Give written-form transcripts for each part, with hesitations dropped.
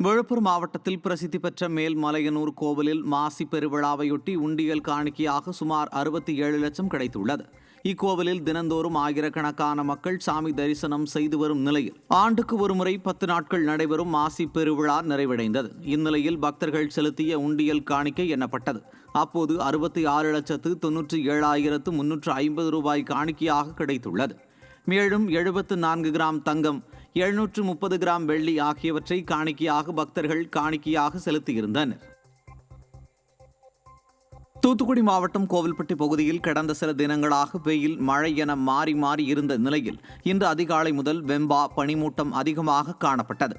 விழுப்புரம் மாவட்டத்தில் பிரசித்தி பெற்ற மேல்மலையனூர் கோவிலில் மாசி பெருவிழாவையொட்டி உண்டியல் காணிக்கையாக சுமார் 67 லட்சம் கிடைத்துள்ளது. இக்கோவிலில் தினந்தோறும் ஆயிரக்கணக்கான மக்கள் சாமி தரிசனம் செய்து வரும் நிலையில் ஆண்டுக்கு ஒருமுறை 10 நாட்கள் நடைபெறும் மாசி பெருவிழா நிறைவடைந்தது. இந்நிலையில் பக்தர்கள் செலுத்திய உண்டியல் காணிக்கை எண்ணப்பட்டது. அப்போது 66,97,350 ரூபாய் காணிக்கையாக கிடைத்துள்ளது. மேலும் 74 கிராம் தங்கம், 730 கிராம் வெள்ளி ஆகியவற்றை காணிக்கையாக பக்தர்கள் காணிக்கையாக செலுத்தியிருந்தனர். தூத்துக்குடி மாவட்டம் கோவில்பட்டி பகுதியில் கடந்த சில தினங்களாக வெயில், மழை என மாறி மாறி இருந்த நிலையில் இன்று அதிகாலை முதல் வெம்பா பனிமூட்டம் அதிகமாக காணப்பட்டது.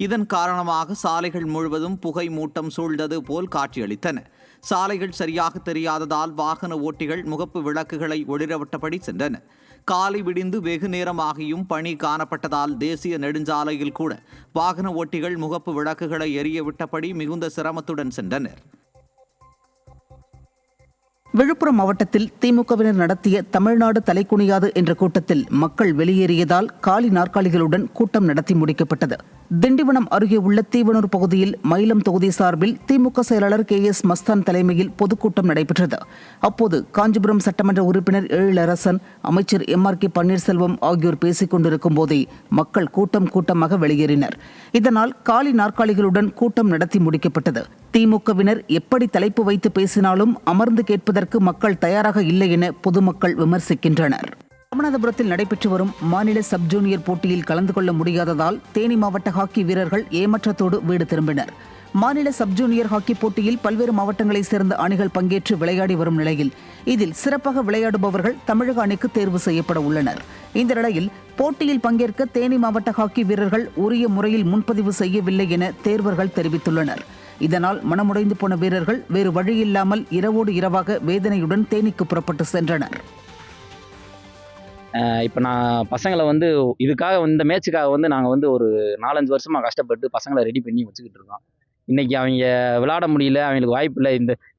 இதன் காரணமாக சாலைகள் முழுவதும் புகை மூட்டம் சூழ்ந்தது போல் காட்சியளித்தன. சாலைகள் சரியாக தெரியாததால் வாகன ஓட்டிகள் முகப்பு விளக்குகளை ஒளிரவிட்டபடி சென்றனர். காலை விடிந்து வெகு நேரமாகியும் பனி காணப்பட்டதால் தேசிய நெடுஞ்சாலையில் கூட வாகன ஓட்டிகள் முகப்பு விளக்குகளை எரிய விட்டபடி மிகுந்த சிரமத்துடன் சென்றனர். விழுப்புரம் மாவட்டத்தில் திமுகவினர் நடத்திய தமிழ்நாடு தலைக்குனியாது என்ற கூட்டத்தில் மக்கள் வெளியேறியதால் காலி நாற்காலிகளுடன் கூட்டம் நடத்தி முடிக்கப்பட்டது. திண்டிவனம் அருகே உள்ள தீவனூர் பகுதியில் மயிலம் தொகுதி சார்பில் திமுக செயலாளர் KS மஸ்தான் தலைமையில் பொதுக்கூட்டம் நடைபெற்றது. அப்போது காஞ்சிபுரம் சட்டமன்ற உறுப்பினர் எழிலரசன், அமைச்சர் MRK பன்னீர்செல்வம் ஆகியோர் பேசிக் கொண்டிருக்கும் போதே மக்கள் கூட்டமாக வெளியேறினர். இதனால் காலி நாற்காலிகளுடன் கூட்டம் நடத்தி முடிக்கப்பட்டது. திமுகவினர் எப்படி தலைப்பு வைத்து பேசினாலும் அமர்ந்து கேட்பதற்கு மக்கள் தயாராக இல்லை என பொதுமக்கள் விமர்சிக்கின்றனர். ராமநாதபுரத்தில் நடைபெற்று வரும் மாநில சப் ஜூனியர் போட்டியில் கலந்து கொள்ள முடியாததால் தேனி மாவட்ட ஹாக்கி வீரர்கள் ஏமாற்றத்தோடு வீடு திரும்பினர். மாநில சப் ஜூனியர் ஹாக்கி போட்டியில் பல்வேறு மாவட்டங்களைச் சேர்ந்த அணிகள் பங்கேற்று விளையாடி வரும் நிலையில் இதில் சிறப்பாக விளையாடுபவர்கள் தமிழக அணிக்கு தேர்வு செய்யப்பட உள்ளனர். இந்த நிலையில் போட்டியில் பங்கேற்க தேனி மாவட்ட ஹாக்கி வீரர்கள் உரிய முறையில் முன்பதிவு செய்யவில்லை என தேர்வர்கள் தெரிவித்துள்ளனர். இதனால் மனமுடைந்து போன வீரர்கள் வேறு வழியில்லாமல் இரவோடு இரவாக வேதனையுடன் தேனிக்கு புறப்பட்டு சென்றனர். இப்போ நான் பசங்களை இதுக்காக இந்த மேட்சுக்காக நாங்கள் ஒரு 4-5 வருஷமாக கஷ்டப்பட்டு பசங்களை ரெடி பண்ணி வச்சுக்கிட்டு இருக்கோம். இன்றைக்கி அவங்க விளையாட முடியல, அவங்களுக்கு வாய்ப்பு இல்லை.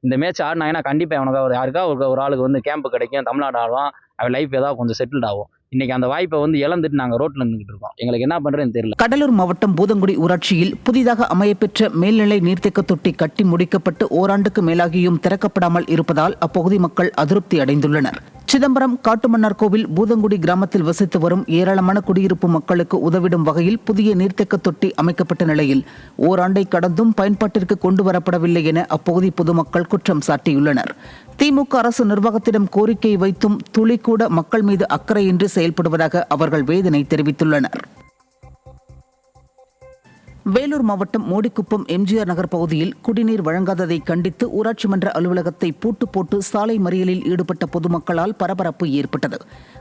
இந்த மேட்ச் ஆடினாங்கன்னா கண்டிப்பாக அவனுக்கு யாருக்கா ஒரு ஆளுக்கு கேம்ப் கிடைக்கும், தமிழ்நாடு ஆடுவான், அவன் லைஃப் ஏதாவது கொஞ்சம் செட்டில்ட் ஆகும். இன்னைக்கு அந்த வாய்ப்பை இழந்துட்டு நாங்கள் ரோட்டில் நின்றுட்டு இருக்கோம். எங்களுக்கு என்ன பண்ணுறதுன்னு தெரியல. கடலூர் மாவட்டம் பூதங்குடி ஊராட்சியில் புதிதாக அமையப்பெற்ற மேல்நிலை நீர்த்தேக்க தொட்டி கட்டி முடிக்கப்பட்டு ஓராண்டுக்கு மேலாகியும் திறக்கப்படாமல் இருப்பதால் அப்பகுதி மக்கள் அதிருப்தி அடைந்துள்ளனர். சிதம்பரம் காட்டுமன்னார் கோவில் பூதங்குடி கிராமத்தில் வசித்து வரும் ஏராளமான குடியிருப்பு மக்களுக்கு உதவிடும் வகையில் புதிய நீர்த்தேக்க தொட்டி அமைக்கப்பட்ட நிலையில் ஓராண்டை கடந்தும் பயன்பாட்டிற்கு கொண்டு வரப்படவில்லை என அப்பகுதி பொதுமக்கள் குற்றம் சாட்டியுள்ளனர். திமுக அரசு நிர்வாகத்திடம் கோரிக்கை வைத்தும் துளி கூட மக்கள் மீது அக்கறையின்றி செயல்படுவதாக அவர்கள் வேதனை தெரிவித்துள்ளனர். வேலூர் மாவட்டம் மோடிக்குப்பம் MGR நகர் பகுதியில் குடிநீர் வழங்காததை கண்டித்து ஊராட்சி மன்ற அலுவலகத்தை பூட்டு போட்டு சாலை மறியலில் ஈடுபட்ட பொதுமக்களால் பரபரப்பு ஏற்பட்டது.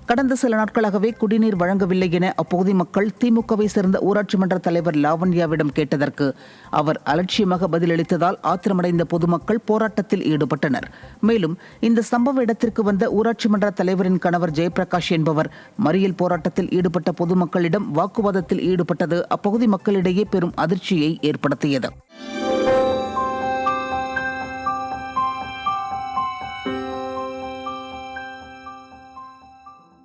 கடந்த சில நாட்களாகவே குடிநீர் வழங்கவில்லை என அப்பகுதி மக்கள் திமுகவை சேர்ந்த ஊராட்சி மன்ற தலைவர் லாவண்யாவிடம் கேட்டதற்கு அவர் அலட்சியமாக பதிலளித்ததால் ஆத்திரமடைந்த பொதுமக்கள் போராட்டத்தில் ஈடுபட்டனர். மேலும் இந்த சம்பவ இடத்திற்கு வந்த ஊராட்சி மன்ற தலைவரின் கணவர் ஜெயபிரகாஷ் என்பவர் மறியல் போராட்டத்தில் ஈடுபட்ட பொதுமக்களிடம் வாக்குவாதத்தில் ஈடுபட்டது அப்பகுதி மக்களிடையே பெரும் அதிர்ச்சியை ஏற்படுத்தியது.